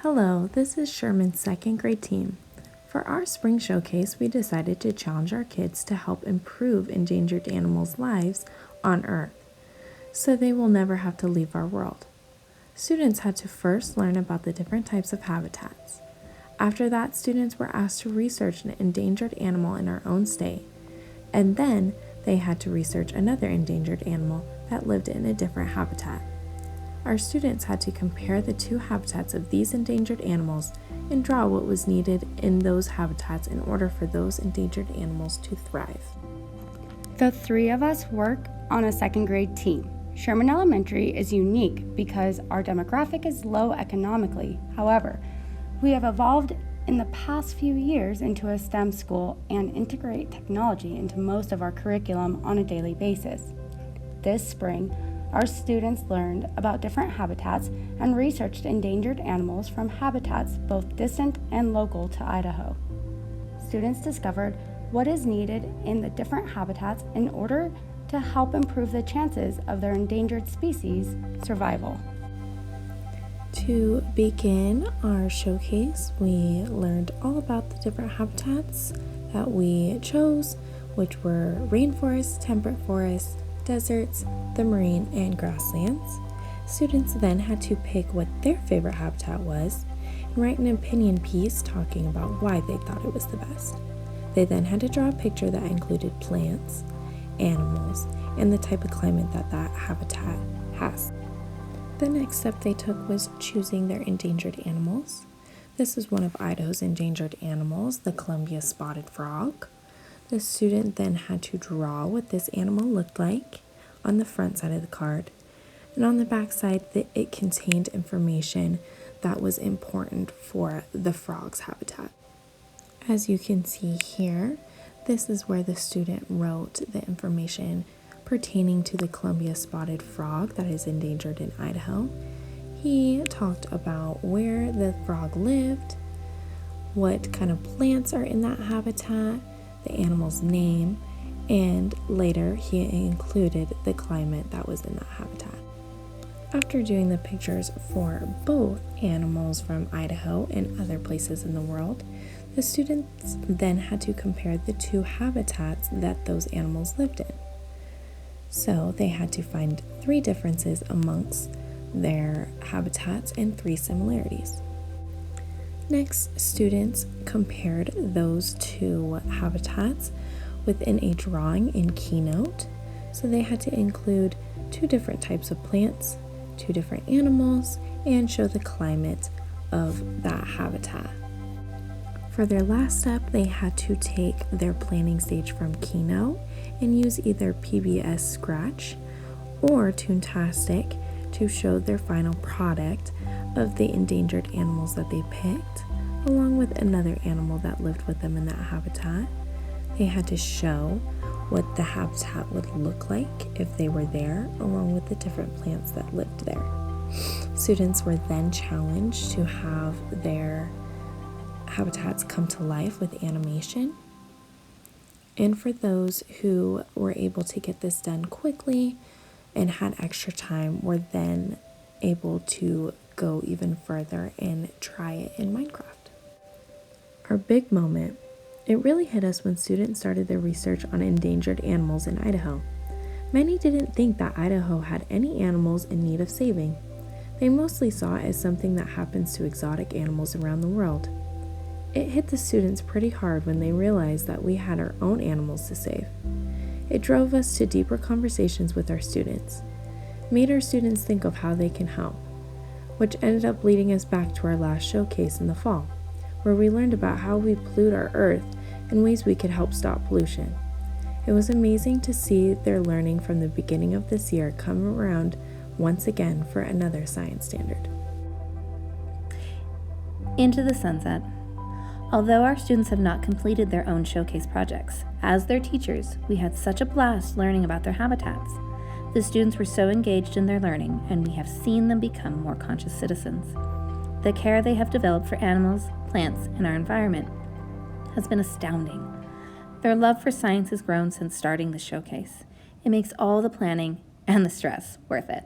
Hello, this is Sherman's second grade team. For our spring showcase, we decided to challenge our kids to help improve endangered animals' lives on Earth, so they will never have to leave our world. Students had to first learn about the different types of habitats. After that, students were asked to research an endangered animal in our own state, and then they had to research another endangered animal that lived in a different habitat. Our students had to compare the two habitats of these endangered animals and draw what was needed in those habitats in order for those endangered animals to thrive. The three of us work on a second grade team. Sherman Elementary is unique because our demographic is low economically. However, we have evolved in the past few years into a STEM school and integrate technology into most of our curriculum on a daily basis. This spring, our students learned about different habitats and researched endangered animals from habitats both distant and local to Idaho. Students discovered what is needed in the different habitats in order to help improve the chances of their endangered species' survival. To begin our showcase, we learned all about the different habitats that we chose, which were rainforests, temperate forests, deserts, the marine, and grasslands. Students then had to pick what their favorite habitat was and write an opinion piece talking about why they thought it was the best. They then had to draw a picture that included plants, animals, and the type of climate that that habitat has. The next step they took was choosing their endangered animals. This is one of Idaho's endangered animals, the Columbia spotted frog. The student then had to draw what this animal looked like on the front side of the card, and on the back side it contained information that was important for the frog's habitat. As you can see here, this is where the student wrote the information pertaining to the Columbia spotted frog that is endangered in Idaho. He talked about where the frog lived, what kind of plants are in that habitat, the animal's name, and later he included the climate that was in that habitat. After doing the pictures for both animals from Idaho and other places in the world, the students then had to compare the two habitats that those animals lived in. So they had to find 3 differences amongst their habitats and 3 similarities. Next, students compared those 2 habitats within a drawing in Keynote. So they had to include 2 different types of plants, 2 different animals, and show the climate of that habitat. For their last step, they had to take their planning stage from Keynote and use either PBS Scratch or Toontastic to show their final product of the endangered animals that they picked, along with another animal that lived with them in that habitat. They had to show what the habitat would look like if they were there, along with the different plants that lived there. Students were then challenged to have their habitats come to life with animation. And for those who were able to get this done quickly and had extra time, were then able to go even further and try it in Minecraft. Our big moment, it really hit us when students started their research on endangered animals in Idaho. Many didn't think that Idaho had any animals in need of saving. They mostly saw it as something that happens to exotic animals around the world. It hit the students pretty hard when they realized that we had our own animals to save. It drove us to deeper conversations with our students, made our students think of how they can help, which ended up leading us back to our last showcase in the fall, where we learned about how we pollute our earth and ways we could help stop pollution. It was amazing to see their learning from the beginning of this year come around once again for another science standard. Into the sunset. Although our students have not completed their own showcase projects, as their teachers, we had such a blast learning about their habitats. The students were so engaged in their learning, and we have seen them become more conscious citizens. The care they have developed for animals, plants, and our environment has been astounding. Their love for science has grown since starting the showcase. It makes all the planning and the stress worth it.